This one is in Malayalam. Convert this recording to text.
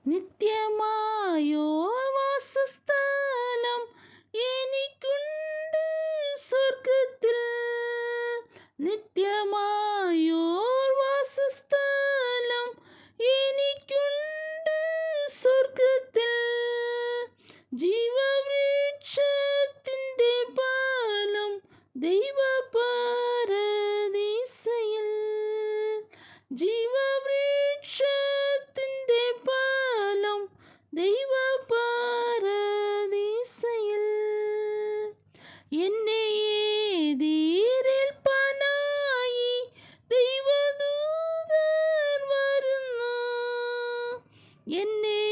നിത്യമായോ വാസസ്ഥലം എനിക്കുണ്ട് സ്വർഗത്തിൽ. നിത്യമായോ വാസസ്ഥലം എനിക്കുണ്ട് സ്വർഗത്തിൽ. ജീവവൃക്ഷത്തിൻ്റെ ഫലം ദൈവപരദീസയിൽ. ജീവവൃക്ഷത്തിൻ്റെ ഫലം ദൈവപരദീസയിൽ. എന്നെ എതിരേൽപ്പാനായി ദൈവദൂതൻ വരുന്നു. എന്നെ